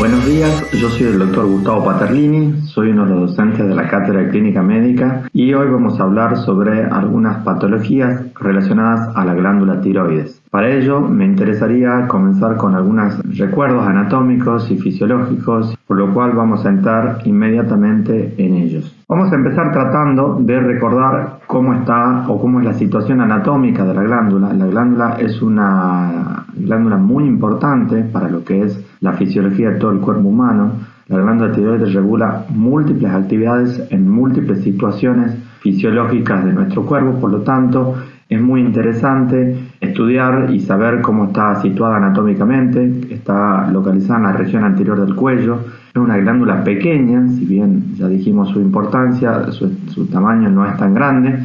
Buenos días, yo soy el doctor Gustavo Paterlini, soy uno de los docentes de la Cátedra de Clínica Médica y hoy vamos a hablar sobre algunas patologías relacionadas a la glándula tiroides. Para ello me interesaría comenzar con algunos recuerdos anatómicos y fisiológicos, por lo cual vamos a entrar inmediatamente en ellos. Vamos a empezar tratando de recordar cómo está o cómo es la situación anatómica de la glándula. La glándula es una glándula muy importante para lo que es la fisiología de todo el cuerpo humano. La glándula tiroides regula múltiples actividades en múltiples situaciones fisiológicas de nuestro cuerpo, por lo tanto es muy interesante estudiar y saber cómo está situada anatómicamente. Está localizada en la región anterior del cuello. Es una glándula pequeña, si bien ya dijimos su importancia, su tamaño no es tan grande.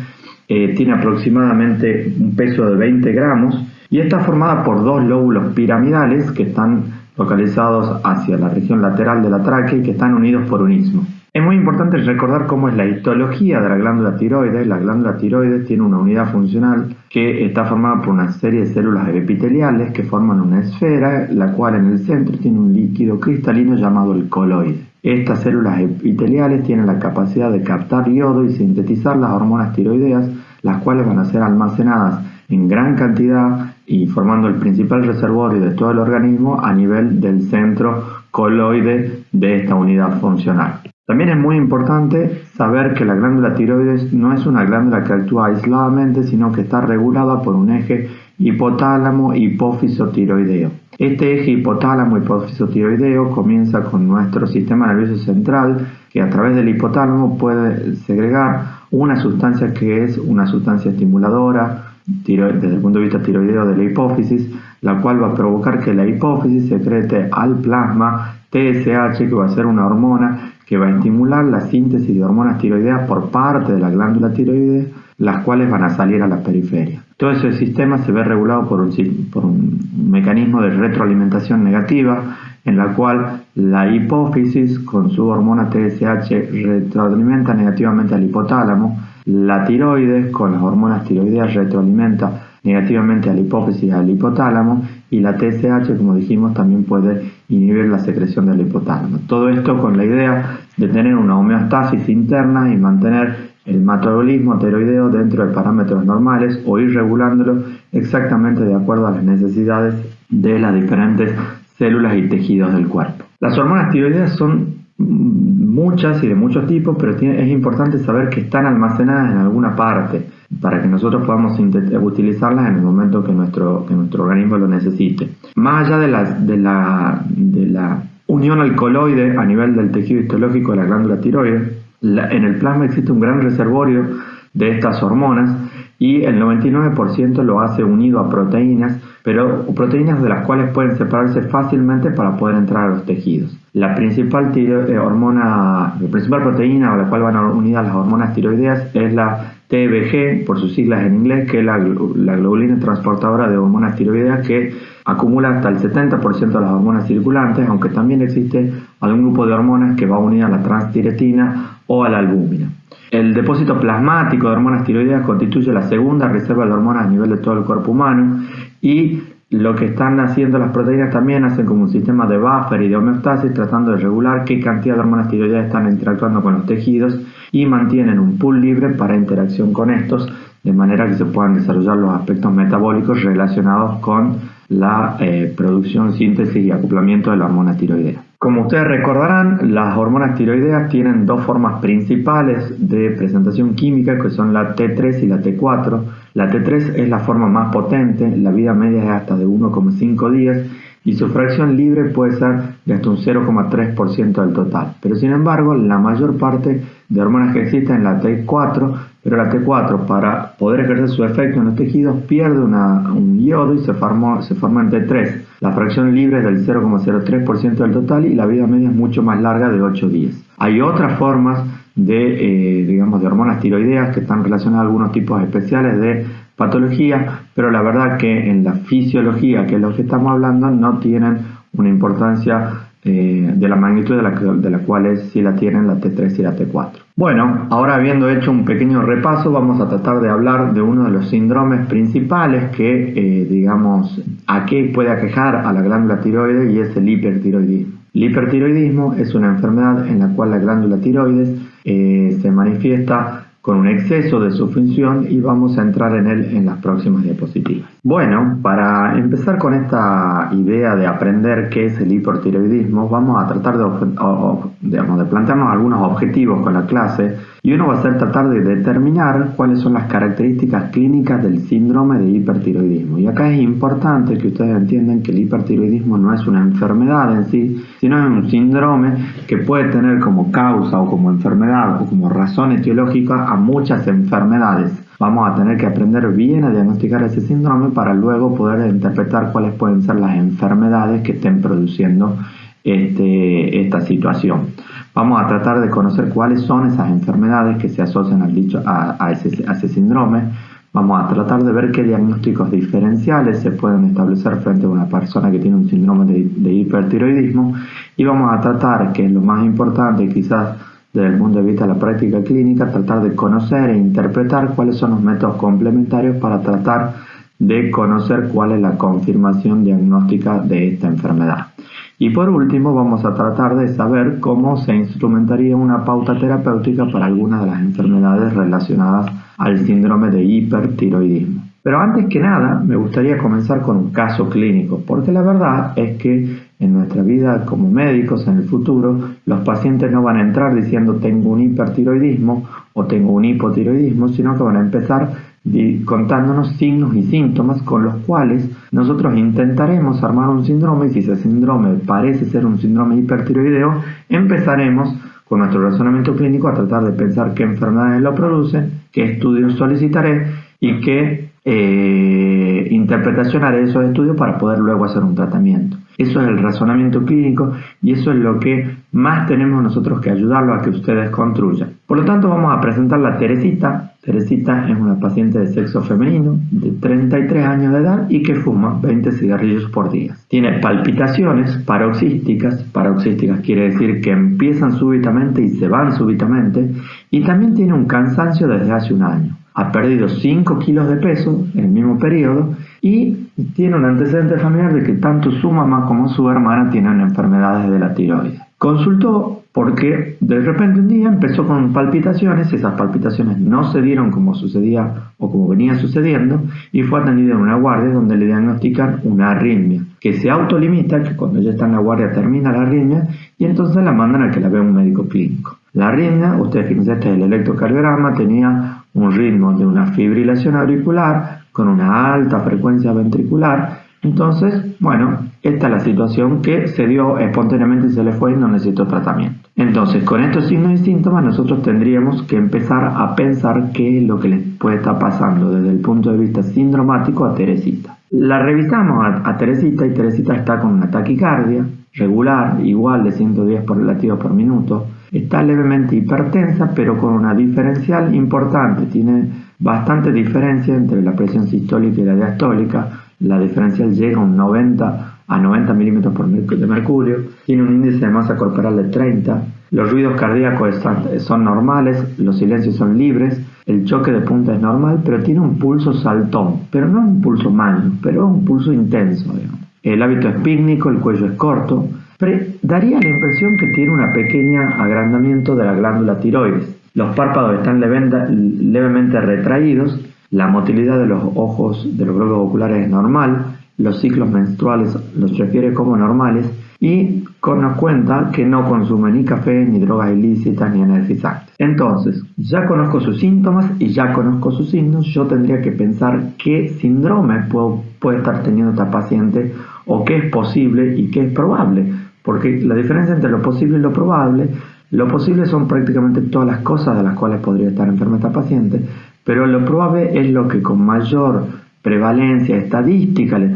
Tiene aproximadamente un peso de 20 gramos y está formada por dos lóbulos piramidales que están localizados hacia la región lateral de la tráquea y que están unidos por un istmo. Es muy importante recordar cómo es la histología de la glándula tiroides. La glándula tiroides tiene una unidad funcional que está formada por una serie de células epiteliales que forman una esfera, la cual en el centro tiene un líquido cristalino llamado el coloide. Estas células epiteliales tienen la capacidad de captar yodo y sintetizar las hormonas tiroideas, las cuales van a ser almacenadas en gran cantidad y formando el principal reservorio de todo el organismo a nivel del centro coloide de esta unidad funcional. También es muy importante saber que la glándula tiroides no es una glándula que actúa aisladamente, sino que está regulada por un eje hipotálamo-hipófiso tiroideo. Este eje hipotálamo-hipófiso tiroideo comienza con nuestro sistema nervioso central, que a través del hipotálamo puede segregar una sustancia que es una sustancia estimuladora desde el punto de vista tiroideo de la hipófisis, la cual va a provocar que la hipófisis secrete al plasma TSH, que va a ser una hormona que va a estimular la síntesis de hormonas tiroideas por parte de la glándula tiroides, las cuales van a salir a la periferia. Todo ese sistema se ve regulado por un mecanismo de retroalimentación negativa, en la cual la hipófisis con su hormona TSH retroalimenta negativamente al hipotálamo, la tiroides con las hormonas tiroideas retroalimenta negativamente a la hipófisis y al hipotálamo, y la TSH, como dijimos, también puede inhibir la secreción del hipotálamo. Todo esto con la idea de tener una homeostasis interna y mantener el metabolismo tiroideo dentro de parámetros normales o ir regulándolo exactamente de acuerdo a las necesidades de las diferentes células y tejidos del cuerpo. Las hormonas tiroideas son muchas y de muchos tipos, pero es importante saber que están almacenadas en alguna parte para que nosotros podamos utilizarlas en el momento que nuestro organismo lo necesite. Más allá de la unión al coloide a nivel del tejido histológico de la glándula tiroides, en el plasma existe un gran reservorio de estas hormonas y el 99% lo hace unido a proteínas, pero proteínas de las cuales pueden separarse fácilmente para poder entrar a los tejidos. La principal proteína a la cual van unidas las hormonas tiroideas es la TBG, por sus siglas en inglés, que es la globulina transportadora de hormonas tiroideas, que acumula hasta el 70% de las hormonas circulantes, aunque también existe algún grupo de hormonas que va unida a la transtiretina o a la albúmina. El depósito plasmático de hormonas tiroideas constituye la segunda reserva de hormonas a nivel de todo el cuerpo humano, y lo que están haciendo las proteínas también hacen como un sistema de buffer y de homeostasis, tratando de regular qué cantidad de hormonas tiroideas están interactuando con los tejidos y mantienen un pool libre para interacción con estos, de manera que se puedan desarrollar los aspectos metabólicos relacionados con la producción, síntesis y acoplamiento de la hormona tiroidea. Como ustedes recordarán, las hormonas tiroideas tienen dos formas principales de presentación química, que son la T3 y la T4. La T3 es la forma más potente, la vida media es hasta de 1,5 días y su fracción libre puede ser de hasta un 0,3% del total. Pero sin embargo, la mayor parte de hormonas que existen es la T4, pero la T4, para poder ejercer su efecto en los tejidos, pierde un yodo y se forma en T3. La fracción libre es del 0,03% del total y la vida media es mucho más larga, de 8 días. Hay otras formas de hormonas tiroideas que están relacionadas a algunos tipos especiales de patología, pero la verdad que en la fisiología, que es lo que estamos hablando, no tienen una importancia de la magnitud de la cual sí la tienen la T3 y la T4. Bueno, ahora habiendo hecho un pequeño repaso, vamos a tratar de hablar de uno de los síndromes principales que, a qué puede aquejar a la glándula tiroides, y es el hipertiroidismo. El hipertiroidismo es una enfermedad en la cual la glándula tiroides se manifiesta con un exceso de su función y vamos a entrar en él en las próximas diapositivas. Bueno, para empezar con esta idea de aprender qué es el hipertiroidismo, vamos a tratar de plantearnos algunos objetivos con la clase y uno va a ser tratar de determinar cuáles son las características clínicas del síndrome de hipertiroidismo. Y acá es importante que ustedes entiendan que el hipertiroidismo no es una enfermedad en sí, sino es un síndrome que puede tener como causa o como enfermedad o como razón etiológica a muchas enfermedades. Vamos a tener que aprender bien a diagnosticar ese síndrome para luego poder interpretar cuáles pueden ser las enfermedades que estén produciendo esta situación. Vamos a tratar de conocer cuáles son esas enfermedades que se asocian a ese síndrome. Vamos a tratar de ver qué diagnósticos diferenciales se pueden establecer frente a una persona que tiene un síndrome de hipertiroidismo y vamos a tratar, que es lo más importante quizás desde el punto de vista de la práctica clínica, tratar de conocer e interpretar cuáles son los métodos complementarios para tratar de conocer cuál es la confirmación diagnóstica de esta enfermedad. Y por último vamos a tratar de saber cómo se instrumentaría una pauta terapéutica para algunas de las enfermedades relacionadas al síndrome de hipertiroidismo. Pero antes que nada me gustaría comenzar con un caso clínico, porque la verdad es que en nuestra vida como médicos en el futuro los pacientes no van a entrar diciendo tengo un hipertiroidismo o tengo un hipotiroidismo, sino que van a empezar contándonos signos y síntomas con los cuales nosotros intentaremos armar un síndrome y si ese síndrome parece ser un síndrome hipertiroideo, empezaremos con nuestro razonamiento clínico a tratar de pensar qué enfermedades lo producen, qué estudios solicitaré y qué interpretación haré de esos estudios para poder luego hacer un tratamiento. Eso es el razonamiento clínico y eso es lo que más tenemos nosotros que ayudarlo a que ustedes construyan. Por lo tanto, vamos a presentarla a Teresita. Teresita es una paciente de sexo femenino de 33 años de edad y que fuma 20 cigarrillos por día. Tiene palpitaciones paroxísticas. Paroxísticas quiere decir que empiezan súbitamente y se van súbitamente. Y también tiene un cansancio desde hace un año. Ha perdido 5 kilos de peso en el mismo periodo y tiene un antecedente familiar de que tanto su mamá como su hermana tienen enfermedades de la tiroides. Consultó porque de repente un día empezó con palpitaciones, esas palpitaciones no se dieron como sucedía o como venía sucediendo y fue atendida en una guardia donde le diagnostican una arritmia que se autolimita, que cuando ya está en la guardia termina la arritmia y entonces la mandan a que la vea un médico clínico. La arritmia, ustedes fíjense, este es el electrocardiograma, tenía un ritmo de una fibrilación auricular con una alta frecuencia ventricular. Entonces, bueno, esta es la situación que se dio espontáneamente y se le fue y no necesitó tratamiento. Entonces, con estos signos y síntomas nosotros tendríamos que empezar a pensar qué es lo que les puede estar pasando desde el punto de vista sindromático a Teresita. La revisamos a Teresita y Teresita está con una taquicardia regular, igual de 110 latidos por minuto. Está levemente hipertensa, pero con una diferencial importante. Tiene bastante diferencia entre la presión sistólica y la diastólica. La diferencial llega a un 90 milímetros de mercurio. Tiene un índice de masa corporal de 30. Los ruidos cardíacos son normales, los silencios son libres. El choque de punta es normal, pero tiene un pulso saltón. Pero no un pulso malo, pero un pulso intenso, digamos. El hábito es pícnico, el cuello es corto. Pero daría la impresión que tiene un pequeño agrandamiento de la glándula tiroides. Los párpados están levemente retraídos, la motilidad de los ojos, de los glóbulos oculares es normal, los ciclos menstruales los refiere como normales y nos cuenta que no consume ni café, ni drogas ilícitas, ni energizantes. Entonces, ya conozco sus síntomas y ya conozco sus signos, yo tendría que pensar qué síndrome puede estar teniendo esta paciente o qué es posible y qué es probable. Porque la diferencia entre lo posible y lo posible son prácticamente todas las cosas de las cuales podría estar enferma esta paciente, pero lo probable es lo que con mayor prevalencia estadística le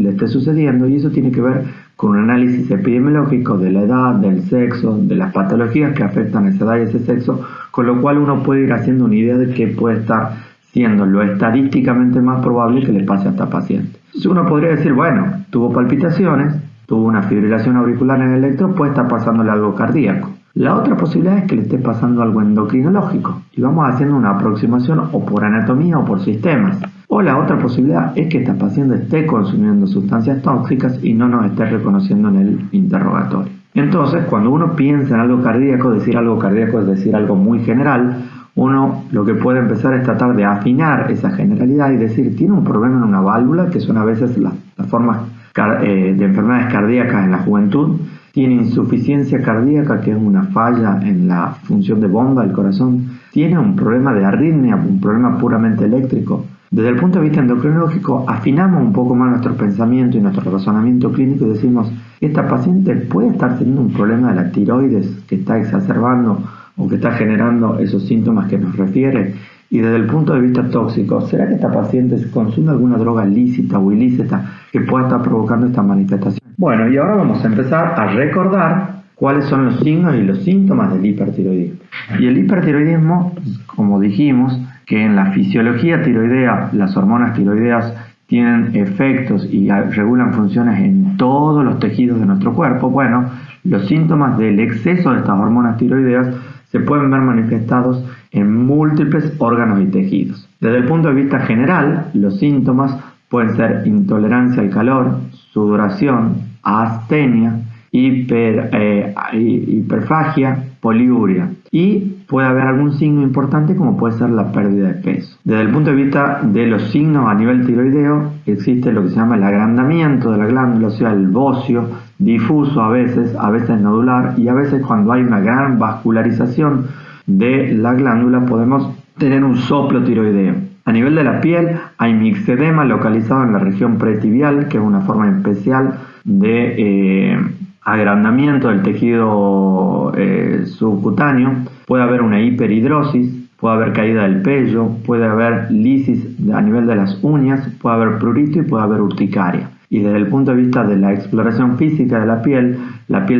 esté sucediendo y eso tiene que ver con un análisis epidemiológico de la edad, del sexo, de las patologías que afectan a esa edad y ese sexo, con lo cual uno puede ir haciendo una idea de qué puede estar siendo lo estadísticamente más probable que le pase a esta paciente. Entonces uno podría decir, bueno, tuvo palpitaciones, tuvo una fibrilación auricular en el electro, puede estar pasándole algo cardíaco. La otra posibilidad es que le esté pasando algo endocrinológico y vamos haciendo una aproximación o por anatomía o por sistemas. O la otra posibilidad es que esta paciente esté consumiendo sustancias tóxicas y no nos esté reconociendo en el interrogatorio. Entonces, cuando uno piensa en algo cardíaco, decir algo cardíaco es decir algo muy general. Uno lo que puede empezar es tratar de afinar esa generalidad y decir, tiene un problema en una válvula, que son a veces las formas de enfermedades cardíacas en la juventud, tiene insuficiencia cardíaca, que es una falla en la función de bomba del corazón, tiene un problema de arritmia, un problema puramente eléctrico. Desde el punto de vista endocrinológico, afinamos un poco más nuestro pensamiento y nuestro razonamiento clínico y decimos, esta paciente puede estar teniendo un problema de la tiroides que está exacerbando o que está generando esos síntomas que nos refiere. Y desde el punto de vista tóxico, ¿será que esta paciente consume alguna droga lícita o ilícita que pueda estar provocando esta manifestación? Bueno, y ahora vamos a empezar a recordar cuáles son los signos y los síntomas del hipertiroidismo. Y el hipertiroidismo, como dijimos, que en la fisiología tiroidea, las hormonas tiroideas tienen efectos y regulan funciones en todos los tejidos de nuestro cuerpo. Bueno, los síntomas del exceso de estas hormonas tiroideas se pueden ver manifestados en múltiples órganos y tejidos. Desde el punto de vista general, los síntomas pueden ser intolerancia al calor, sudoración, astenia, hiperfagia, poliuria, y puede haber algún signo importante como puede ser la pérdida de peso. Desde el punto de vista de los signos a nivel tiroideo, existe lo que se llama el agrandamiento de la glándula, o sea, el bocio difuso a veces nodular, y a veces cuando hay una gran vascularización de la glándula podemos tener un soplo tiroideo. A nivel de la piel hay mixedema localizado en la región pretibial, que es una forma especial de agrandamiento del tejido subcutáneo. Puede haber una hiperhidrosis, puede haber caída del pelo, puede haber lisis a nivel de las uñas, puede haber prurito y puede haber urticaria. Y desde el punto de vista de la exploración física de la piel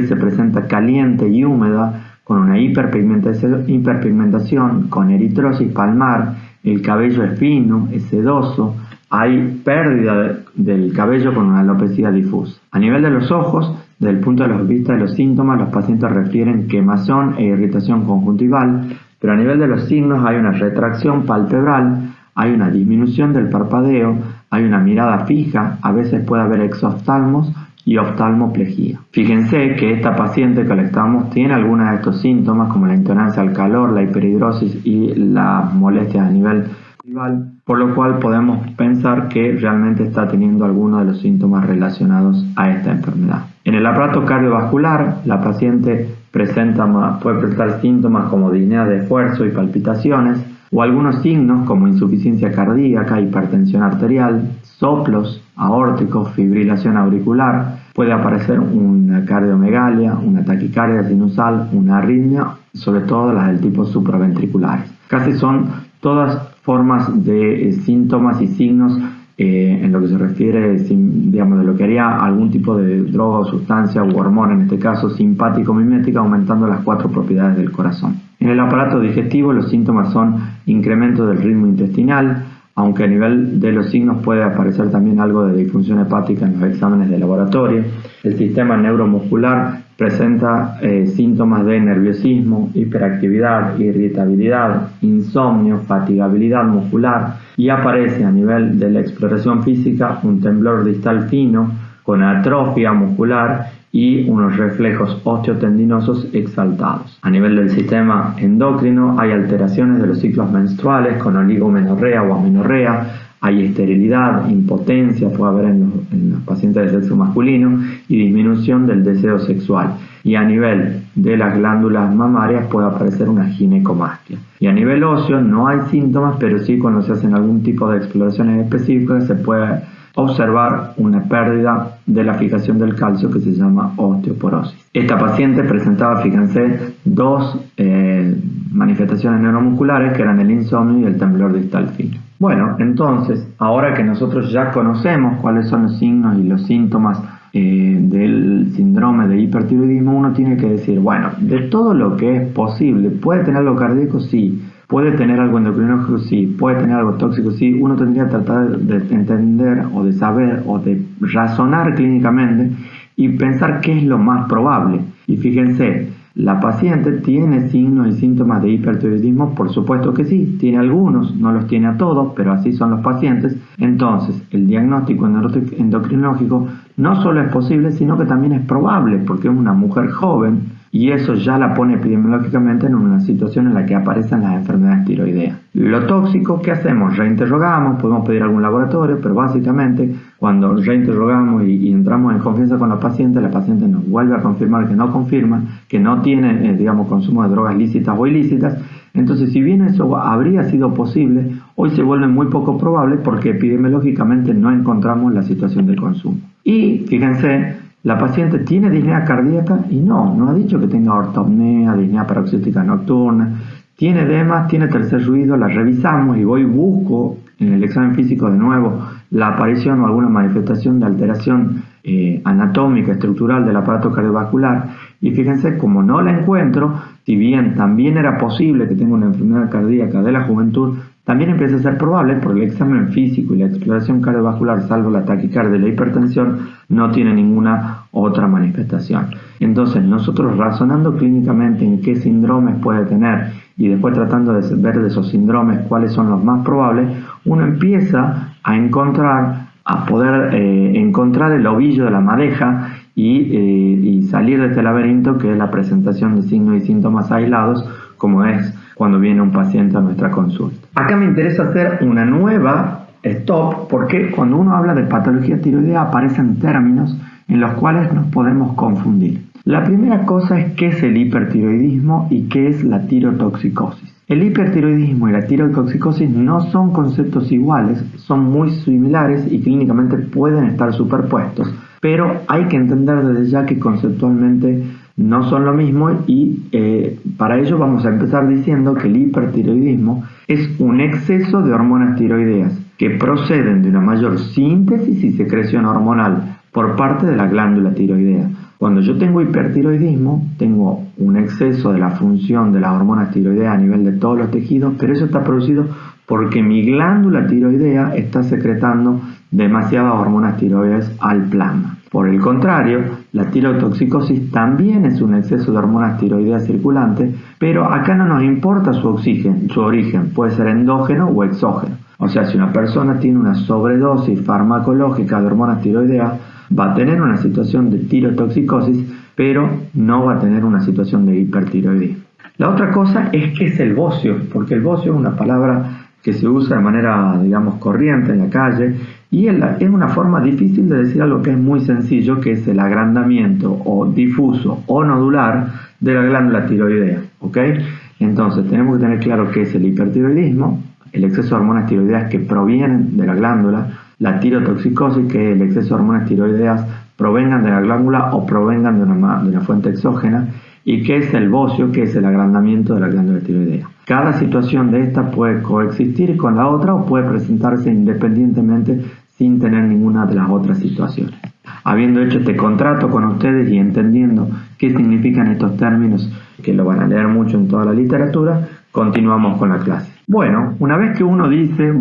se presenta caliente y húmeda, con una hiperpigmentación, con eritrosis palmar, el cabello es fino, es sedoso, hay pérdida del cabello con una alopecia difusa. A nivel de los ojos, desde el punto de vista de los síntomas, los pacientes refieren quemazón e irritación conjuntival, pero a nivel de los signos hay una retracción palpebral, hay una disminución del parpadeo, hay una mirada fija, a veces puede haber exoftalmos y oftalmoplejía. Fíjense que esta paciente que le estamos tiene algunos de estos síntomas, como la intolerancia al calor, la hiperhidrosis y las molestias a nivel visual, por lo cual podemos pensar que realmente está teniendo algunos de los síntomas relacionados a esta enfermedad. En el aparato cardiovascular, la paciente puede presentar síntomas como disnea de esfuerzo y palpitaciones, o algunos signos como insuficiencia cardíaca, hipertensión arterial, soplos aórticos, fibrilación auricular, puede aparecer una cardiomegalia, una taquicardia sinusal, una arritmia, sobre todo las del tipo supraventriculares. Casi son todas formas de síntomas y signos en lo que se refiere, digamos, de lo que haría algún tipo de droga o sustancia u hormona, en este caso simpático-mimética, aumentando las 4 propiedades del corazón. En el aparato digestivo los síntomas son incremento del ritmo intestinal, aunque a nivel de los signos puede aparecer también algo de disfunción hepática en los exámenes de laboratorio. El sistema neuromuscular presenta síntomas de nerviosismo, hiperactividad, irritabilidad, insomnio, fatigabilidad muscular, y aparece a nivel de la exploración física un temblor distal fino con atrofia muscular y unos reflejos osteotendinosos exaltados. A nivel del sistema endocrino hay alteraciones de los ciclos menstruales con oligomenorrea o amenorrea, hay esterilidad, impotencia, puede haber en los pacientes de sexo masculino, y disminución del deseo sexual. Y a nivel de las glándulas mamarias puede aparecer una ginecomastia. Y a nivel óseo no hay síntomas, pero sí cuando se hacen algún tipo de exploraciones específicas se puede observar una pérdida de la fijación del calcio que se llama osteoporosis. Esta paciente presentaba, fíjense, 2 manifestaciones neuromusculares que eran el insomnio y el temblor distal fino. Bueno, entonces, ahora que nosotros ya conocemos cuáles son los signos y los síntomas del síndrome de hipertiroidismo, uno tiene que decir, bueno, de todo lo que es posible, ¿puede tener algo cardíaco? Sí. ¿Puede tener algo endocrinológico? Sí. ¿Puede tener algo tóxico? Sí. Uno tendría que tratar de entender o de saber o de razonar clínicamente y pensar qué es lo más probable. Y fíjense, ¿la paciente tiene signos y síntomas de hipertiroidismo? Por supuesto que sí. Tiene algunos, no los tiene a todos, pero así son los pacientes. Entonces, el diagnóstico endocrinológico no solo es posible, sino que también es probable, porque es una mujer joven y eso ya la pone epidemiológicamente en una situación en la que aparecen las enfermedades tiroideas. Lo tóxico, ¿qué hacemos? Reinterrogamos, podemos pedir algún laboratorio, pero básicamente cuando reinterrogamos y entramos en confianza con la paciente nos vuelve a confirmar que no confirma, que no tiene, consumo de drogas lícitas o ilícitas. Entonces, si bien eso habría sido posible, hoy se vuelve muy poco probable porque epidemiológicamente no encontramos la situación del consumo. Y fíjense, la paciente tiene disnea cardíaca y no ha dicho que tenga ortopnea, disnea paroxística nocturna, tiene edemas, tiene tercer ruido, la revisamos y busco en el examen físico de nuevo la aparición o alguna manifestación de alteración anatómica, estructural del aparato cardiovascular, y fíjense, como no la encuentro, si bien también era posible que tenga una enfermedad cardíaca de la juventud, también empieza a ser probable porque el examen físico y la exploración cardiovascular, salvo la taquicardia y la hipertensión, no tiene ninguna otra manifestación. Entonces, nosotros razonando clínicamente en qué síndromes puede tener y después tratando de ver de esos síndromes cuáles son los más probables, uno empieza a poder encontrar el ovillo de la madeja y salir de este laberinto que es la presentación de signos y síntomas aislados, como es cuando viene un paciente a nuestra consulta. Acá me interesa hacer una nueva stop porque cuando uno habla de patología tiroidea aparecen términos en los cuales nos podemos confundir. La primera cosa es qué es el hipertiroidismo y qué es la tirotoxicosis. El hipertiroidismo y la tirotoxicosis no son conceptos iguales, son muy similares y clínicamente pueden estar superpuestos, pero hay que entender desde ya que conceptualmente no son lo mismo y para ello vamos a empezar diciendo que el hipertiroidismo es un exceso de hormonas tiroideas que proceden de una mayor síntesis y secreción hormonal por parte de la glándula tiroidea. Cuando yo tengo hipertiroidismo, tengo un exceso de la función de las hormonas tiroideas a nivel de todos los tejidos, pero eso está producido porque mi glándula tiroidea está secretando demasiadas hormonas tiroides al plasma. Por el contrario, la tirotoxicosis también es un exceso de hormonas tiroideas circulantes, pero acá no nos importa su origen, puede ser endógeno o exógeno. O sea, si una persona tiene una sobredosis farmacológica de hormonas tiroideas, va a tener una situación de tirotoxicosis, pero no va a tener una situación de hipertiroidismo. La otra cosa es qué es el bocio, porque el bocio es una palabra que se usa de manera, corriente en la calle y es una forma difícil de decir algo que es muy sencillo, que es el agrandamiento o difuso o nodular de la glándula tiroidea, ¿ok? Entonces tenemos que tener claro qué es el hipertiroidismo, el exceso de hormonas tiroideas que provienen de la glándula, la tirotoxicosis, que es el exceso de hormonas tiroideas provengan de la glándula o provengan de una fuente exógena, y qué es el bocio, que es el agrandamiento de la glándula tiroidea. Cada situación de esta puede coexistir con la otra o puede presentarse independientemente sin tener ninguna de las otras situaciones. Habiendo hecho este contrato con ustedes y entendiendo qué significan estos términos, que lo van a leer mucho en toda la literatura, continuamos con la clase. Bueno, una vez que uno dice,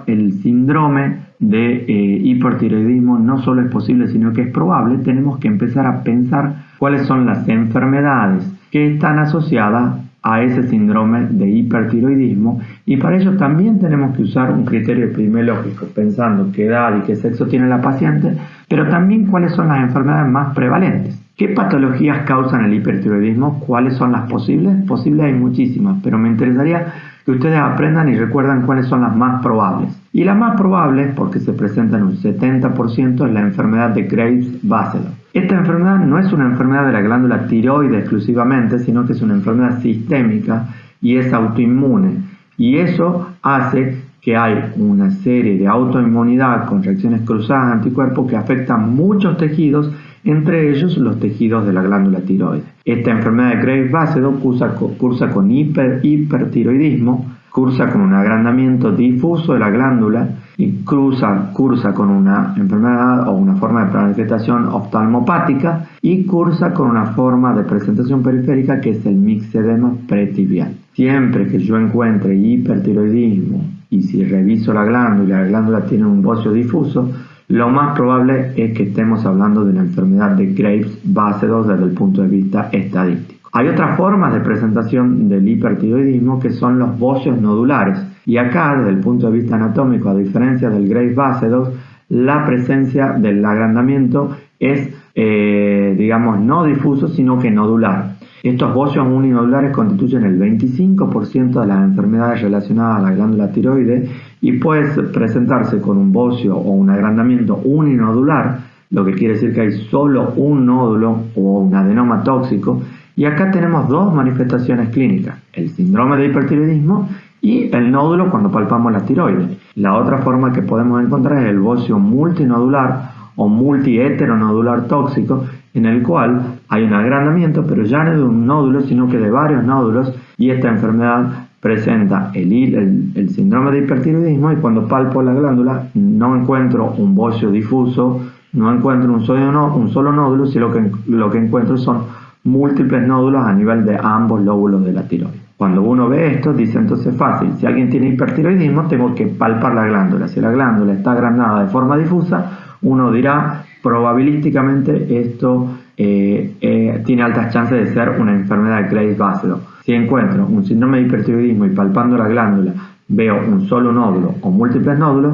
el síndrome de hipertiroidismo no solo es posible, sino que es probable, tenemos que empezar a pensar cuáles son las enfermedades que están asociadas a ese síndrome de hipertiroidismo, y para ello también tenemos que usar un criterio epidemiológico, pensando qué edad y qué sexo tiene la paciente, pero también cuáles son las enfermedades más prevalentes. ¿Qué patologías causan el hipertiroidismo? ¿Cuáles son las posibles? Posibles hay muchísimas, pero me interesaría que ustedes aprendan y recuerden cuáles son las más probables. Y la más probable, porque se presenta en un 70%, es la enfermedad de Graves-Basedow. Esta enfermedad no es una enfermedad de la glándula tiroide exclusivamente, sino que es una enfermedad sistémica y es autoinmune. Y eso hace que hay una serie de autoinmunidad con reacciones cruzadas anticuerpos que afectan muchos tejidos, entre ellos los tejidos de la glándula tiroide. Esta enfermedad de Graves-Basedow cursa con hipertiroidismo, cursa con un agrandamiento difuso de la glándula y cursa con una enfermedad o una forma de manifestación oftalmopática y cursa con una forma de presentación periférica que es el mixedema pretibial. Siempre que yo encuentre hipertiroidismo y si reviso la glándula tiene un bocio difuso, lo más probable es que estemos hablando de una enfermedad de Graves-Basedow desde el punto de vista estadístico. Hay otras formas de presentación del hipertiroidismo que son los bocios nodulares. Y acá, desde el punto de vista anatómico, a diferencia del Graves Basedow, la presencia del agrandamiento es, no difuso, sino que nodular. Estos bocios uninodulares constituyen el 25% de las enfermedades relacionadas a la glándula tiroides y puede presentarse con un bocio o un agrandamiento uninodular, lo que quiere decir que hay solo un nódulo o un adenoma tóxico. Y acá tenemos dos manifestaciones clínicas, el síndrome de hipertiroidismo y el nódulo cuando palpamos la tiroides. La otra forma que podemos encontrar es el bocio multinodular o multiheteronodular tóxico, en el cual hay un agrandamiento, pero ya no de un nódulo, sino que de varios nódulos, y esta enfermedad presenta el síndrome de hipertiroidismo, y cuando palpo la glándula no encuentro un bocio difuso, no encuentro un solo nódulo, sino que lo que encuentro son múltiples nódulos a nivel de ambos lóbulos de la tiroides. Cuando uno ve esto, dice entonces fácil, si alguien tiene hipertiroidismo, tengo que palpar la glándula. Si la glándula está agrandada de forma difusa, uno dirá, probabilísticamente esto tiene altas chances de ser una enfermedad de Graves Basedow. Si encuentro un síndrome de hipertiroidismo y palpando la glándula veo un solo nódulo o múltiples nódulos,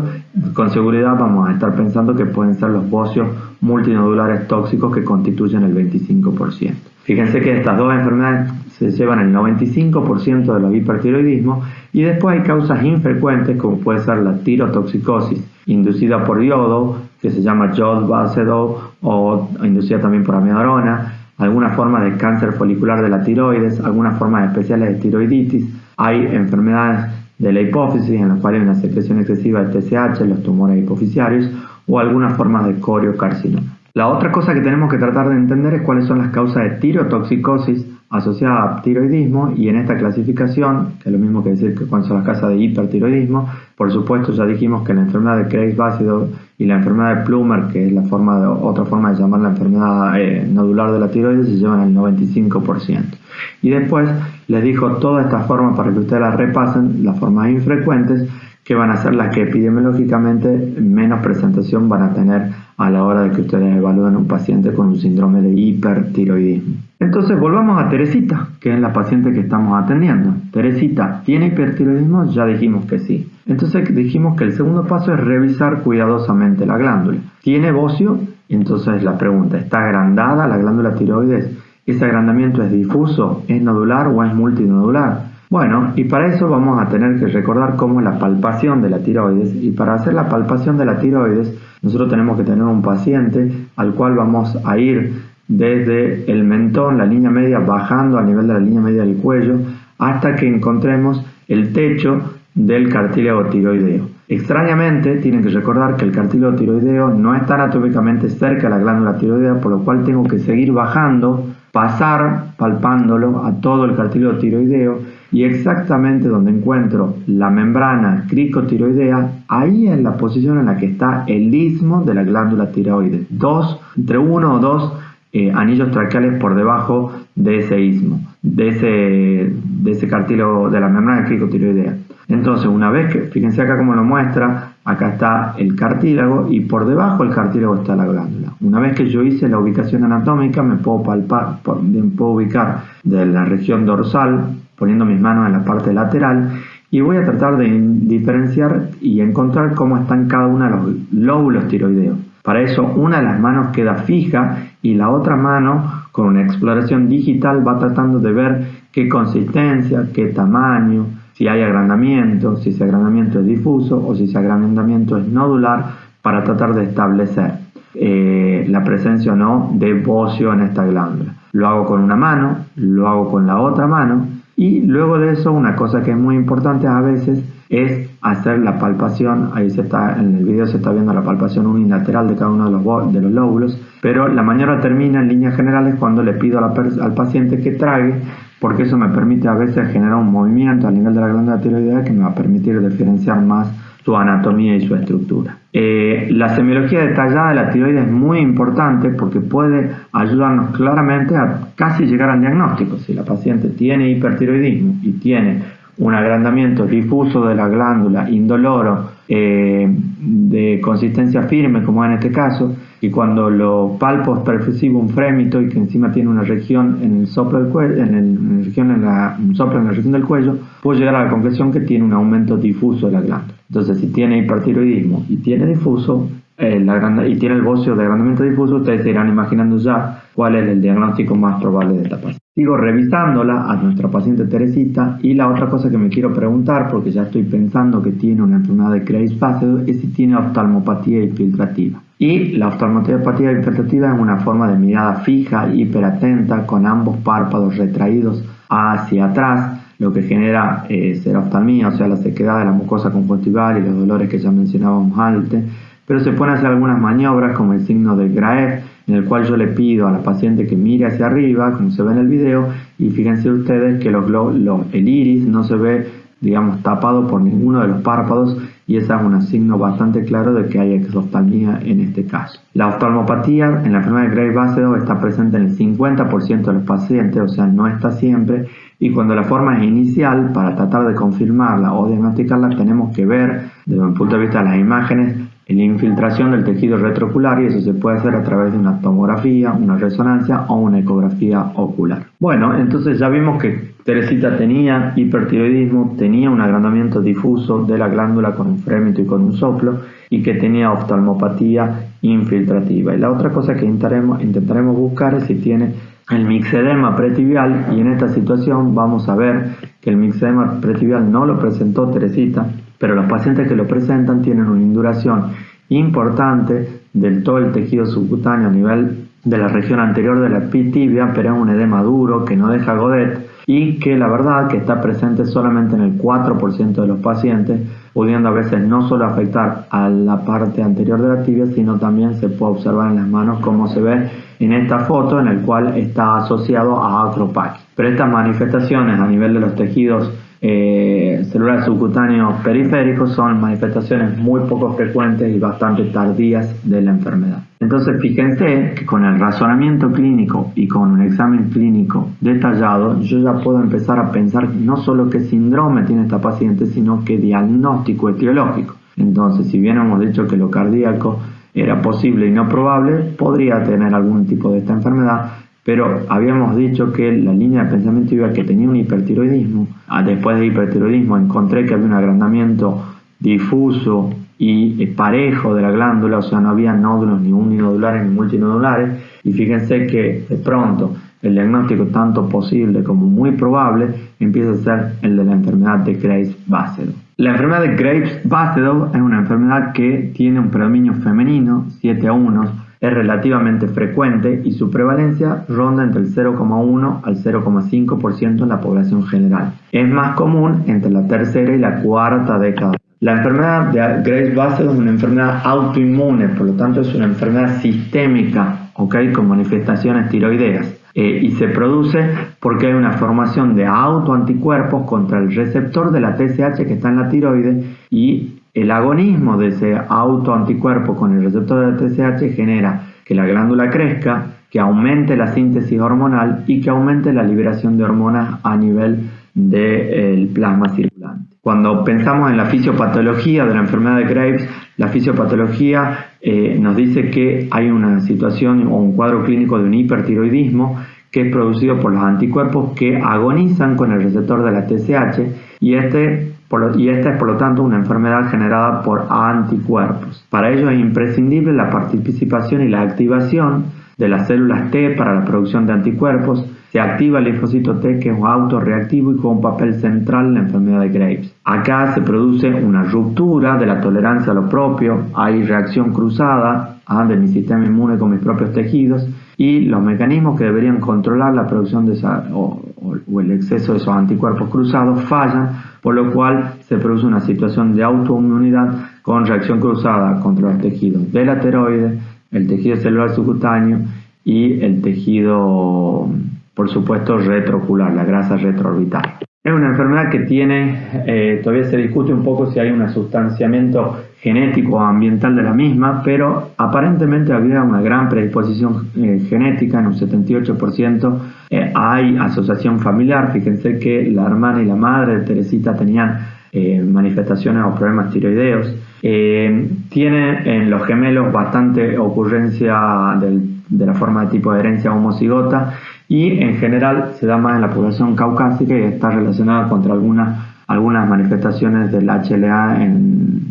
con seguridad vamos a estar pensando que pueden ser los bocios multinodulares tóxicos que constituyen el 25%. Fíjense que estas dos enfermedades se llevan el 95% de los hipertiroidismos, y después hay causas infrecuentes como puede ser la tirotoxicosis inducida por yodo, que se llama Graves Basedow, o inducida también por amiodarona, algunas formas de cáncer folicular de la tiroides, algunas formas especiales de tiroiditis, hay enfermedades de la hipófisis en las cuales hay una secreción excesiva de TSH, los tumores hipofisiarios, o algunas formas de coriocarcinoma. La otra cosa que tenemos que tratar de entender es cuáles son las causas de tirotoxicosis asociadas a tiroidismo, y en esta clasificación, que es lo mismo que decir que cuáles son las causas de hipertiroidismo, por supuesto ya dijimos que la enfermedad de Graves Basedow y la enfermedad de Plummer, que es otra forma de llamar la enfermedad nodular de la tiroides, se llevan el 95%. Y después les dijo todas estas formas para que ustedes las repasen, las formas infrecuentes, que van a ser las que epidemiológicamente menos presentación van a tener a la hora de que ustedes evalúen un paciente con un síndrome de hipertiroidismo. Entonces volvamos a Teresita, que es la paciente que estamos atendiendo. Teresita, ¿tiene hipertiroidismo? Ya dijimos que sí. Entonces dijimos que el segundo paso es revisar cuidadosamente la glándula. ¿Tiene bocio? Entonces la pregunta, ¿está agrandada la glándula tiroides? ¿Ese agrandamiento es difuso, es nodular o es multinodular? Bueno, y para eso vamos a tener que recordar cómo es la palpación de la tiroides, y para hacer la palpación de la tiroides nosotros tenemos que tener un paciente al cual vamos a ir desde el mentón, la línea media, bajando a nivel de la línea media del cuello hasta que encontremos el techo del cartílago tiroideo. Extrañamente tienen que recordar que el cartílago tiroideo no está anatómicamente cerca de la glándula tiroidea, por lo cual tengo que seguir bajando, pasar palpándolo a todo el cartílago tiroideo, y exactamente donde encuentro la membrana cricotiroidea, ahí es la posición en la que está el istmo de la glándula tiroides, entre uno o dos anillos traqueales por debajo de ese istmo, de ese cartílago de la membrana cricotiroidea. Entonces, una vez que, fíjense acá como lo muestra, acá está el cartílago y por debajo del cartílago está la glándula. Una vez que yo hice la ubicación anatómica, me puedo ubicar de la región dorsal, poniendo mis manos en la parte lateral, y voy a tratar de diferenciar y encontrar cómo están cada uno de los lóbulos tiroideos. Para eso, una de las manos queda fija y la otra mano, con una exploración digital, va tratando de ver qué consistencia, qué tamaño, si hay agrandamiento, si ese agrandamiento es difuso o si ese agrandamiento es nodular, para tratar de establecer la presencia o no de bocio en esta glándula. Lo hago con una mano, lo hago con la otra mano, y luego de eso una cosa que es muy importante a veces es hacer la palpación. Ahí en el video se está viendo la palpación unilateral de cada uno de los lóbulos, pero la maniobra termina en líneas generales cuando le pido al paciente que trague, porque eso me permite a veces generar un movimiento a nivel de la glándula tiroidea que me va a permitir diferenciar más su anatomía y su estructura. La semiología detallada de la tiroides es muy importante porque puede ayudarnos claramente a casi llegar al diagnóstico. Si la paciente tiene hipertiroidismo y tiene un agrandamiento difuso de la glándula, indoloro, de consistencia firme, como en este caso, y cuando lo palpo percibo un frémito y que encima tiene una región en el soplo del cuello, un soplo en la región del cuello, puedo llegar a la conclusión que tiene un aumento difuso de la glándula. Entonces, si tiene hipertiroidismo y tiene difuso, y tiene el bocio de agrandamiento difuso, ustedes se irán imaginando ya cuál es el diagnóstico más probable de esta paciente. Sigo revisándola a nuestra paciente Teresita, y la otra cosa que me quiero preguntar, porque ya estoy pensando que tiene una enfermedad de Graves-Basedow, es si tiene oftalmopatía infiltrativa. Y la oftalmopatía infiltrativa es una forma de mirada fija, hiperatenta, con ambos párpados retraídos hacia atrás, lo que genera seroftalmía, o sea, la sequedad de la mucosa conjuntival y los dolores que ya mencionábamos antes. Pero se pueden hacer algunas maniobras como el signo de Graef, en el cual yo le pido a la paciente que mire hacia arriba, como se ve en el video, y fíjense ustedes que el iris no se ve, digamos, tapado por ninguno de los párpados, y ese es un signo bastante claro de que hay exoftalmía en este caso. La oftalmopatía en la enfermedad de Graves-Basedow está presente en el 50% de los pacientes, o sea, no está siempre, y cuando la forma es inicial, para tratar de confirmarla o diagnosticarla, tenemos que ver, desde un punto de vista de las imágenes, la infiltración del tejido retroocular, y eso se puede hacer a través de una tomografía, una resonancia o una ecografía ocular. Bueno, entonces ya vimos que Teresita tenía hipertiroidismo, tenía un agrandamiento difuso de la glándula con un frémito y con un soplo, y que tenía oftalmopatía infiltrativa. Y la otra cosa que intentaremos buscar es si tiene el mixedema pretibial, y en esta situación vamos a ver que el mixedema pretibial no lo presentó Teresita, pero los pacientes que lo presentan tienen una induración importante del todo el tejido subcutáneo a nivel de la región anterior de la tibia, pero es un edema duro que no deja godet, y que la verdad que está presente solamente en el 4% de los pacientes, pudiendo a veces no solo afectar a la parte anterior de la tibia, sino también se puede observar en las manos, como se ve en esta foto, en el cual está asociado a acropaquia. Pero estas manifestaciones a nivel de los tejidos celulares subcutáneos periféricos son manifestaciones muy poco frecuentes y bastante tardías de la enfermedad. Entonces, fíjense que con el razonamiento clínico y con un examen clínico detallado, yo ya puedo empezar a pensar no solo qué síndrome tiene esta paciente, sino qué diagnóstico etiológico. Entonces, si bien hemos dicho que lo cardíaco era posible y no probable, podría tener algún tipo de esta enfermedad, pero habíamos dicho que la línea de pensamiento iba que tenía un hipertiroidismo. Después de hipertiroidismo encontré que había un agrandamiento difuso y parejo de la glándula, o sea, no había nódulos ni uninodulares ni multinodulares, y fíjense que de pronto el diagnóstico tanto posible como muy probable empieza a ser el de la enfermedad de Graves-Basedow. La enfermedad de Graves-Basedow es una enfermedad que tiene un predominio femenino, 7:1, es relativamente frecuente y su prevalencia ronda entre el 0,1 al 0,5% en la población general. Es más común entre la tercera y la cuarta década. La enfermedad de Graves-Basedow es una enfermedad autoinmune, por lo tanto es una enfermedad sistémica, con manifestaciones tiroideas. Y se produce porque hay una formación de autoanticuerpos contra el receptor de la TSH que está en la tiroide, y el agonismo de ese autoanticuerpo con el receptor de la TSH genera que la glándula crezca, que aumente la síntesis hormonal y que aumente la liberación de hormonas a nivel del plasma circulante. Cuando pensamos en la fisiopatología de la enfermedad de Graves, la fisiopatología nos dice que hay una situación o un cuadro clínico de un hipertiroidismo que es producido por los anticuerpos que agonizan con el receptor de la TSH, y esta es por lo tanto una enfermedad generada por anticuerpos. Para ello es imprescindible la participación y la activación de las células T para la producción de anticuerpos. Se activa el linfocito T, que es un autorreactivo y juega un papel central en la enfermedad de Graves. Acá se produce una ruptura de la tolerancia a lo propio, hay reacción cruzada de mi sistema inmune con mis propios tejidos, y los mecanismos que deberían controlar la producción de o el exceso de esos anticuerpos cruzados fallan, por lo cual se produce una situación de autoinmunidad con reacción cruzada contra los tejidos de la tiroides, el tejido celular subcutáneo y el tejido, por supuesto, retroocular, la grasa retroorbital. Es una enfermedad que tiene, todavía se discute un poco si hay un asustanciamiento genético o ambiental de la misma, pero aparentemente había una gran predisposición genética, en un 78%. Hay asociación familiar, fíjense que la hermana y la madre de Teresita tenían manifestaciones o problemas tiroideos. Tiene en los gemelos bastante ocurrencia de la forma de tipo de herencia homocigota y en general se da más en la población caucásica y está relacionada contra algunas manifestaciones del HLA en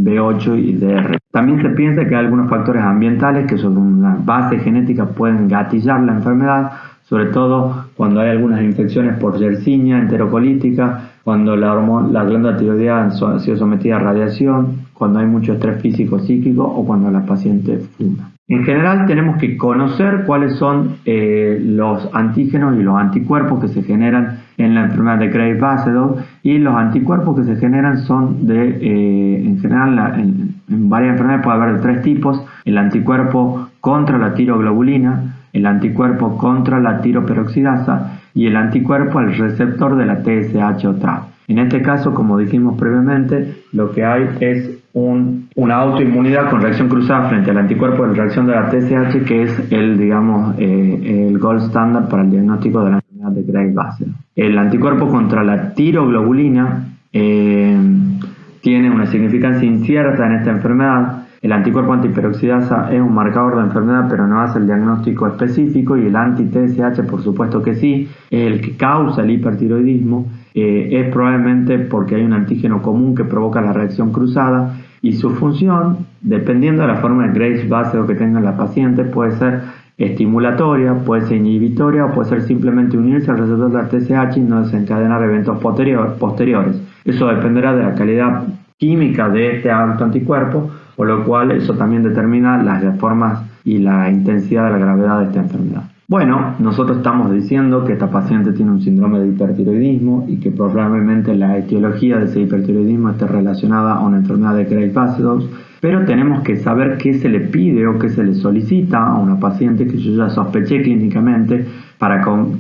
B8 y DR. También se piensa que hay algunos factores ambientales que sobre una base genética pueden gatillar la enfermedad, sobre todo cuando hay algunas infecciones por Yersinia enterocolítica, cuando la glándula tiroidea ha sido sometida a radiación, cuando hay mucho estrés físico psíquico o cuando la paciente fuma. En general tenemos que conocer cuáles son los antígenos y los anticuerpos que se generan en la enfermedad de Graves-Basedow, y los anticuerpos que se generan son en general en varias enfermedades puede haber de 3 tipos: el anticuerpo contra la tiroglobulina, el anticuerpo contra la tiroperoxidasa y el anticuerpo al receptor de la TSH o TRAP. En este caso, como dijimos previamente, lo que hay es una autoinmunidad con reacción cruzada frente al anticuerpo de reacción de la TSH, que es el gold standard para el diagnóstico de la enfermedad de Graves-Basedow. El anticuerpo contra la tiroglobulina tiene una significancia incierta en esta enfermedad. El anticuerpo antiperoxidasa es un marcador de enfermedad, pero no hace el diagnóstico específico, y el anti-TSH, por supuesto que sí, es el que causa el hipertiroidismo. Es probablemente porque hay un antígeno común que provoca la reacción cruzada, y su función, dependiendo de la forma de Graves-Basedow que tenga la paciente, puede ser estimulatoria, puede ser inhibitoria o puede ser simplemente unirse al receptor de la TSH y no desencadenar eventos posteriores. Eso dependerá de la calidad química de este alto anticuerpo, por lo cual eso también determina las formas y la intensidad de la gravedad de esta enfermedad. Bueno, nosotros estamos diciendo que esta paciente tiene un síndrome de hipertiroidismo y que probablemente la etiología de ese hipertiroidismo esté relacionada a una enfermedad de Graves-Basedow, pero tenemos que saber qué se le pide o qué se le solicita a una paciente que yo ya sospeché clínicamente,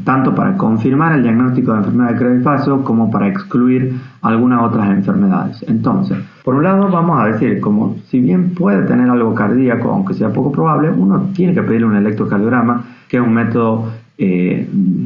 tanto para confirmar el diagnóstico de enfermedad de Graves-Basedow como para excluir algunas otras enfermedades. Entonces, por un lado vamos a decir, como si bien puede tener algo cardíaco, aunque sea poco probable, uno tiene que pedirle un electrocardiograma, que es un método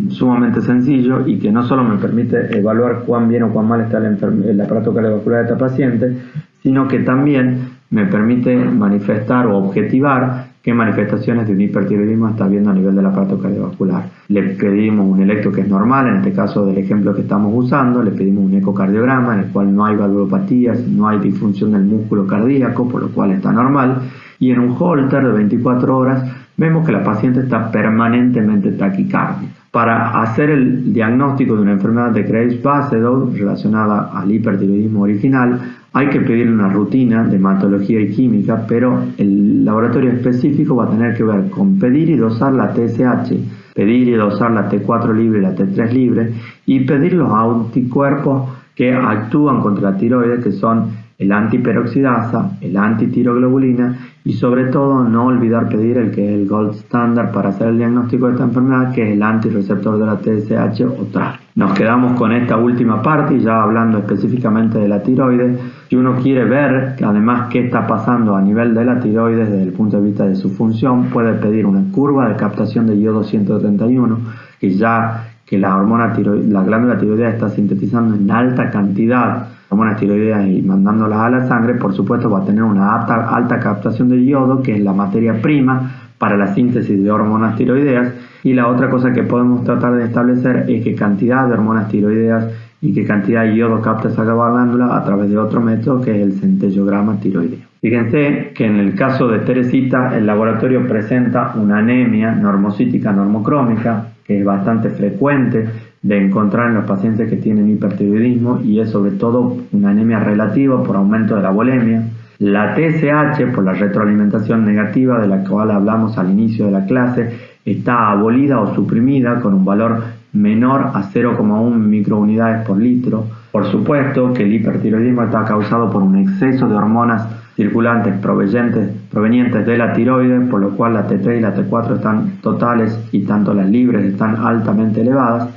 sumamente sencillo y que no solo me permite evaluar cuán bien o cuán mal está el aparato cardiovascular de esta paciente, sino que también me permite manifestar o objetivar qué manifestaciones de un hipertiroidismo está viendo a nivel del aparato cardiovascular. Le pedimos un electro que es normal, en este caso del ejemplo que estamos usando, le pedimos un ecocardiograma en el cual no hay valvulopatías, no hay disfunción del músculo cardíaco, por lo cual está normal, y en un Holter de 24 horas vemos que la paciente está permanentemente taquicárdica. Para hacer el diagnóstico de una enfermedad de Graves-Basedow relacionada al hipertiroidismo original, hay que pedirle una rutina de hematología y química, pero el laboratorio específico va a tener que ver con pedir y dosar la TSH, pedir y dosar la T4 libre y la T3 libre, y pedir los anticuerpos que actúan contra la tiroides, que son el antiperoxidasa, el antitiroglobulina, y sobre todo no olvidar pedir el que es el gold standard para hacer el diagnóstico de esta enfermedad, que es el antirreceptor de la TSH o TRAP. Nos quedamos con esta última parte y ya hablando específicamente de la tiroides. Si uno quiere ver además qué está pasando a nivel de la tiroides desde el punto de vista de su función, puede pedir una curva de captación de iodo 131, que la glándula tiroidea está sintetizando en alta cantidad hormonas tiroideas y mandándolas a la sangre. Por supuesto va a tener una alta captación de yodo, que es la materia prima para la síntesis de hormonas tiroideas, y la otra cosa que podemos tratar de establecer es qué cantidad de hormonas tiroideas y qué cantidad de yodo capta esa glándula a través de otro método que es el centellograma tiroideo. Fíjense que en el caso de Teresita el laboratorio presenta una anemia normocítica normocrómica, que es bastante frecuente de encontrar en los pacientes que tienen hipertiroidismo, y es sobre todo una anemia relativa por aumento de la volemia. La TSH, por la retroalimentación negativa de la cual hablamos al inicio de la clase, está abolida o suprimida con un valor menor a 0,1 microunidades por litro. Por supuesto que el hipertiroidismo está causado por un exceso de hormonas circulantes provenientes de la tiroides, por lo cual la T3 y la T4 están totales y tanto las libres están altamente elevadas,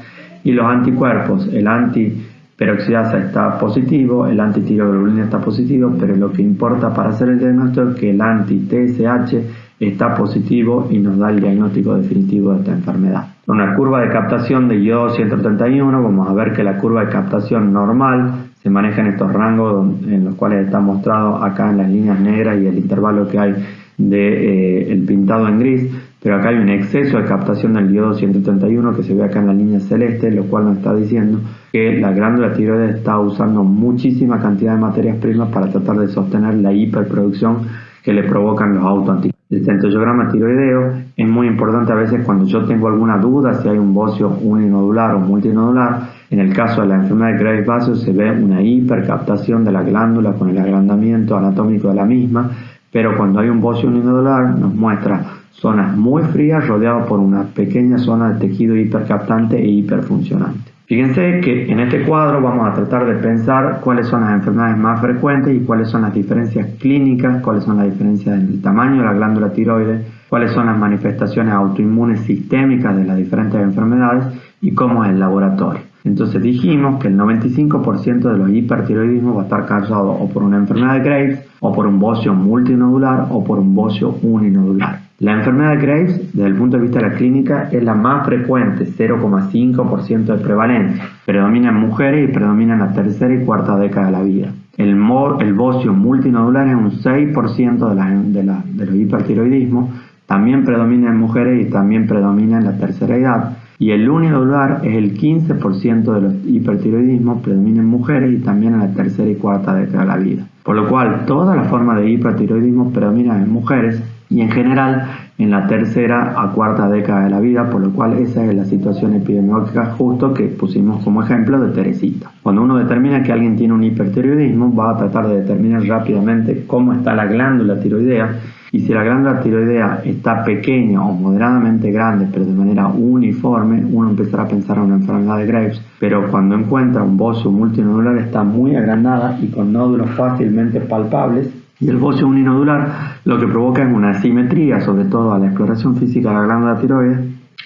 y los anticuerpos, el antiperoxidasa está positivo, el antitiroglobulina está positivo, pero lo que importa para hacer el diagnóstico es que el anti-TSH está positivo y nos da el diagnóstico definitivo de esta enfermedad. Con una curva de captación de iodo 131 vamos a ver que la curva de captación normal se manejan estos rangos en los cuales está mostrado acá en las líneas negras y el intervalo que hay de el pintado en gris, pero acá hay un exceso de captación del iodo 131 que se ve acá en la línea celeste, lo cual nos está diciendo que la glándula tiroides está usando muchísima cantidad de materias primas para tratar de sostener la hiperproducción que le provocan los autoanticuerpos. El centellograma tiroideo es muy importante a veces cuando yo tengo alguna duda si hay un bocio uninodular o multinodular. En el caso de la enfermedad de Graves-Bassett se ve una hipercaptación de la glándula con el agrandamiento anatómico de la misma, pero cuando hay un bocio uninodular nos muestra zonas muy frías rodeadas por una pequeña zona de tejido hipercaptante e hiperfuncionante. Fíjense que en este cuadro vamos a tratar de pensar cuáles son las enfermedades más frecuentes y cuáles son las diferencias clínicas, cuáles son las diferencias en el tamaño de la glándula tiroides, cuáles son las manifestaciones autoinmunes sistémicas de las diferentes enfermedades y cómo es el laboratorio. Entonces dijimos que el 95% de los hipertiroidismos va a estar causado o por una enfermedad de Graves, o por un bocio multinodular, o por un bocio uninodular. La enfermedad de Graves, desde el punto de vista de la clínica, es la más frecuente, 0,5% de prevalencia. Predomina en mujeres y predomina en la tercera y cuarta década de la vida. El bocio multinodular es un 6% de los hipertiroidismos, también predomina en mujeres y también predomina en la tercera edad. Y el uninodular es el 15% de los hipertiroidismos, predomina en mujeres y también en la tercera y cuarta década de la vida. Por lo cual, todas las formas de hipertiroidismo predominan en mujeres y en general en la tercera a cuarta década de la vida, por lo cual esa es la situación epidemiológica justo que pusimos como ejemplo de Teresita. Cuando uno determina que alguien tiene un hipertiroidismo, va a tratar de determinar rápidamente cómo está la glándula tiroidea, y si la glándula tiroidea está pequeña o moderadamente grande, pero de manera uniforme, uno empezará a pensar en una enfermedad de Graves. Pero cuando encuentra un bocio multinodular está muy agrandada y con nódulos fácilmente palpables, y el bocio uninodular lo que provoca es una asimetría, sobre todo a la exploración física de la glándula tiroides,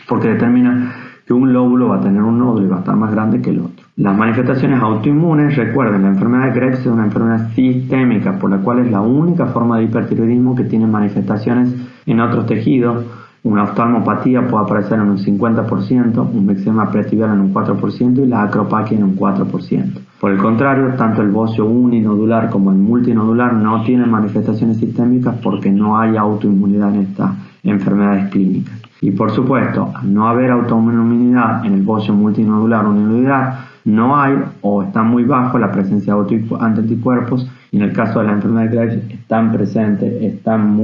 porque determina que un lóbulo va a tener un nódulo y va a estar más grande que el otro. Las manifestaciones autoinmunes, recuerden, la enfermedad de Graves es una enfermedad sistémica, por la cual es la única forma de hipertiroidismo que tiene manifestaciones en otros tejidos. Una oftalmopatía puede aparecer en un 50%, un eczema pretibial en un 4% y la acropaquia en un 4%. Por el contrario, tanto el bocio uninodular como el multinodular no tienen manifestaciones sistémicas porque no hay autoinmunidad en estas enfermedades clínicas. Y por supuesto, al no haber autoinmunidad en el bocio multinodular o uninodular, no hay o está muy bajo la presencia de anticuerpos, y en el caso de la enfermedad de Graves están presentes, están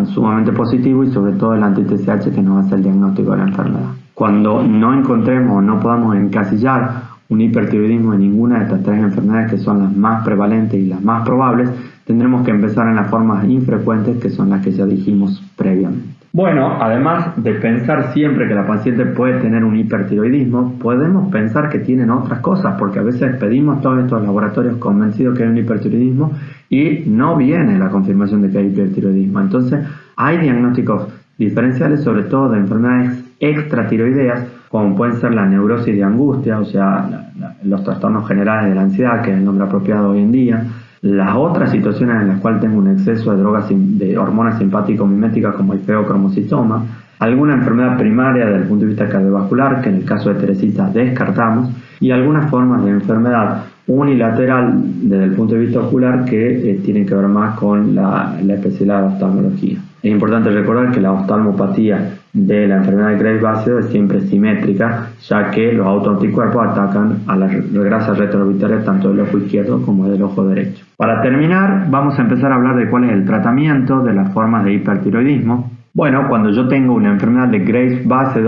sumamente positivos, y sobre todo el anti-TSH que nos hace el diagnóstico de la enfermedad. Cuando no encontremos o no podamos encasillar un hipertiroidismo en ninguna de estas tres enfermedades que son las más prevalentes y las más probables, tendremos que empezar en las formas infrecuentes que son las que ya dijimos previamente. Bueno, además de pensar siempre que la paciente puede tener un hipertiroidismo, podemos pensar que tienen otras cosas, porque a veces pedimos todos estos laboratorios convencidos que hay un hipertiroidismo y no viene la confirmación de que hay hipertiroidismo. Entonces, hay diagnósticos diferenciales, sobre todo de enfermedades extratiroideas, como pueden ser la neurosis de angustia, o sea, los trastornos generales de la ansiedad, que es el nombre apropiado hoy en día. Las otras situaciones en las cuales tengo un exceso de drogas de hormonas simpático-miméticas como el feocromocitoma, alguna enfermedad primaria desde el punto de vista cardiovascular, que en el caso de Teresita descartamos, y algunas formas de enfermedad unilateral desde el punto de vista ocular que tienen que ver más con la especialidad de oftalmología. Es importante recordar que la oftalmopatía de la enfermedad de Graves-Bassett es siempre simétrica, ya que los autoanticuerpos atacan a las grasas retroorbitales tanto del ojo izquierdo como del ojo derecho. Para terminar, vamos a empezar a hablar de cuál es el tratamiento de las formas de hipertiroidismo. Bueno, cuando yo tengo una enfermedad de Graves-Bassett,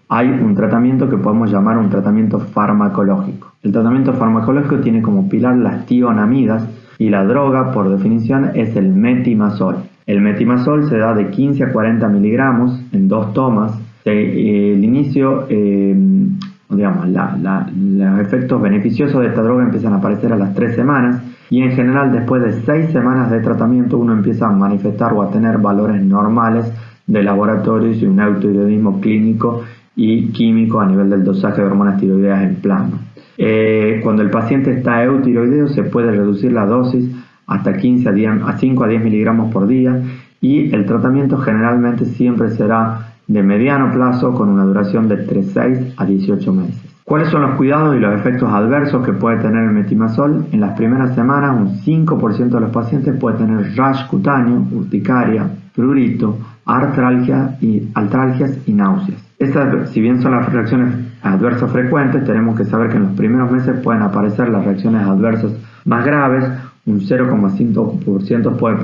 hay un tratamiento que podemos llamar un tratamiento farmacológico. El tratamiento farmacológico tiene como pilar las tionamidas y la droga, por definición, es el metimazol. El metimazol se da de 15 a 40 miligramos en 2 tomas. El inicio, los efectos beneficiosos de esta droga empiezan a aparecer a las 3 semanas y en general después de 6 semanas de tratamiento uno empieza a manifestar o a tener valores normales de laboratorios y un eutiroidismo clínico y químico a nivel del dosaje de hormonas tiroideas en plasma. Cuando el paciente está eutiroideo se puede reducir la dosis hasta 5 a 10 miligramos por día y el tratamiento generalmente siempre será de mediano plazo con una duración de 6 a 18 meses. ¿Cuáles son los cuidados y los efectos adversos que puede tener el metimazol? En las primeras semanas, un 5% de los pacientes puede tener rash cutáneo, urticaria, prurito, artralgias y náuseas. Estas, si bien son las reacciones adversas frecuentes, tenemos que saber que en los primeros meses pueden aparecer las reacciones adversas más graves. Un 0,5% puede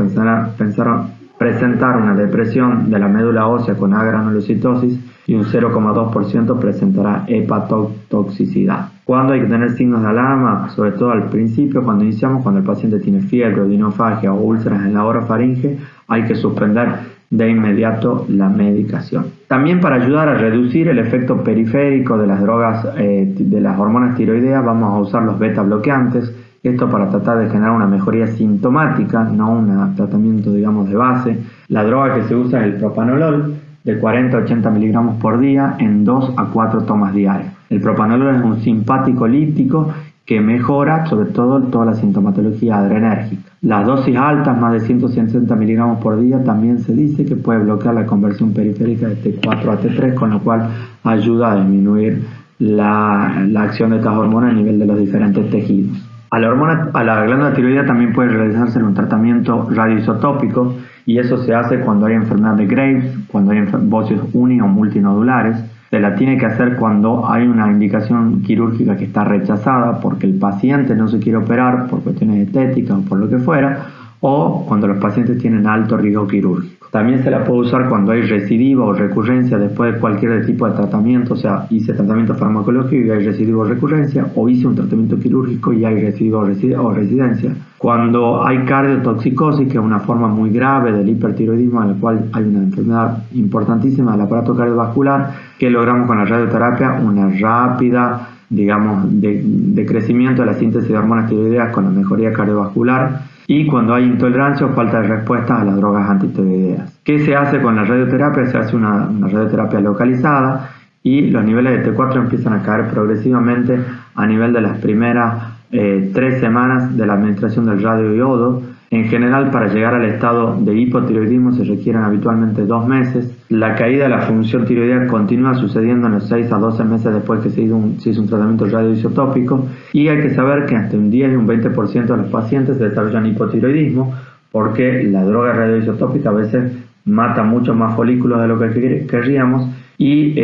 presentar una depresión de la médula ósea con agranulocitosis y un 0,2% presentará hepatotoxicidad. ¿Cuándo hay que tener signos de alarma? Sobre todo al principio, cuando iniciamos, cuando el paciente tiene fiebre, odinofagia o úlceras en la orofaringe, hay que suspender de inmediato la medicación. También para ayudar a reducir el efecto periférico de las drogas, de las hormonas tiroideas, vamos a usar los beta bloqueantes. Esto para tratar de generar una mejoría sintomática, no un tratamiento, digamos, de base. La droga que se usa es el propanolol, de 40 a 80 miligramos por día en 2 a 4 tomas diarias. El propanolol es un simpático líptico que mejora sobre todo toda la sintomatología adrenérgica. Las dosis altas, más de 160 miligramos por día, también se dice que puede bloquear la conversión periférica de T4 a T3, con lo cual ayuda a disminuir la acción de estas hormonas a nivel de los diferentes tejidos. A la glándula tiroidea también puede realizarse un tratamiento radioisotópico, y eso se hace cuando hay enfermedad de Graves, cuando hay bocios uni o multinodulares. Se la tiene que hacer cuando hay una indicación quirúrgica que está rechazada porque el paciente no se quiere operar por cuestiones estéticas o por lo que fuera, o cuando los pacientes tienen alto riesgo quirúrgico. También se la puede usar cuando hay recidiva o recurrencia después de cualquier tipo de tratamiento, o sea, hice tratamiento farmacológico y hay recidiva o recurrencia, o hice un tratamiento quirúrgico y hay recidiva o residencia. Cuando hay cardiotoxicosis, que es una forma muy grave del hipertiroidismo, en la cual hay una enfermedad importantísima del aparato cardiovascular, que logramos con la radioterapia una rápida, digamos, de crecimiento de la síntesis de hormonas tiroideas con la mejoría cardiovascular. Y cuando hay intolerancia o falta de respuesta a las drogas antitiroideas. ¿Qué se hace con la radioterapia? Se hace una radioterapia localizada y los niveles de T4 empiezan a caer progresivamente a nivel de las primeras 3 semanas de la administración del radioiodo. En general, para llegar al estado de hipotiroidismo se requieren habitualmente 2 meses. La caída de la función tiroidea continúa sucediendo en los 6 a 12 meses después que se hizo un tratamiento radioisotópico, y hay que saber que hasta un 10 y un 20% de los pacientes desarrollan hipotiroidismo porque la droga radioisotópica a veces mata muchos más folículos de lo que querríamos, y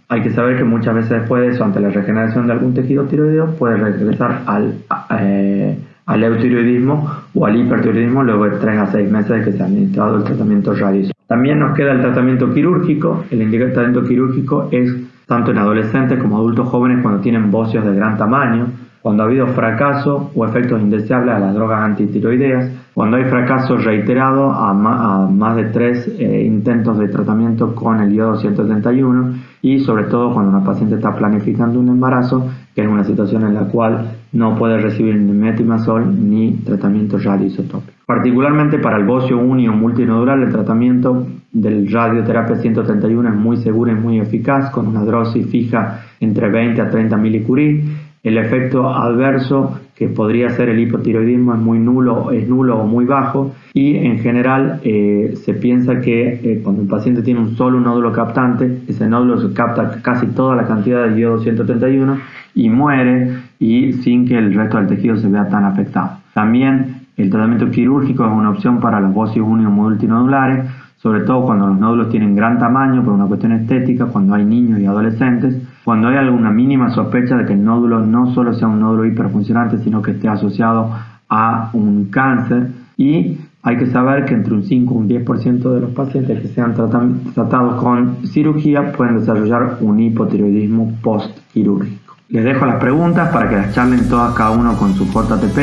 hay que saber que muchas veces después de eso, ante la regeneración de algún tejido tiroideo, puede regresar al eutiroidismo o al hipertiroidismo luego de 3 a 6 meses de que se ha administrado el tratamiento radioisotópico. También nos queda el tratamiento quirúrgico. El tratamiento quirúrgico es tanto en adolescentes como adultos jóvenes cuando tienen bocios de gran tamaño, cuando ha habido fracaso o efectos indeseables a las drogas antitiroideas, cuando hay fracaso reiterado a más de 3 intentos de tratamiento con el iodo 171, y sobre todo cuando una paciente está planificando un embarazo, que es una situación en la cual no puede recibir ni metimazol ni tratamiento radioisotópico. Particularmente para el bocio uni o multinodular, el tratamiento del radioterapia 131 es muy seguro y muy eficaz, con una dosis fija entre 20 a 30 milicurie. El efecto adverso que podría ser el hipotiroidismo es nulo o muy bajo, y en general se piensa que cuando un paciente tiene un solo nódulo captante, ese nódulo se capta casi toda la cantidad de iodo 131 y muere, y sin que el resto del tejido se vea tan afectado. También el tratamiento quirúrgico es una opción para los bocios uni o multinodulares, sobre todo cuando los nódulos tienen gran tamaño por una cuestión estética, cuando hay niños y adolescentes, cuando hay alguna mínima sospecha de que el nódulo no solo sea un nódulo hiperfuncionante, sino que esté asociado a un cáncer. Y hay que saber que entre un 5 y un 10% de los pacientes que sean tratados con cirugía pueden desarrollar un hipotiroidismo postquirúrgico. Les dejo las preguntas para que las charlen todas, cada uno con su JTP,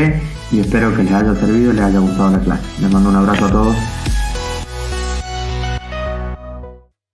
y espero que les haya servido y les haya gustado la clase. Les mando un abrazo a todos.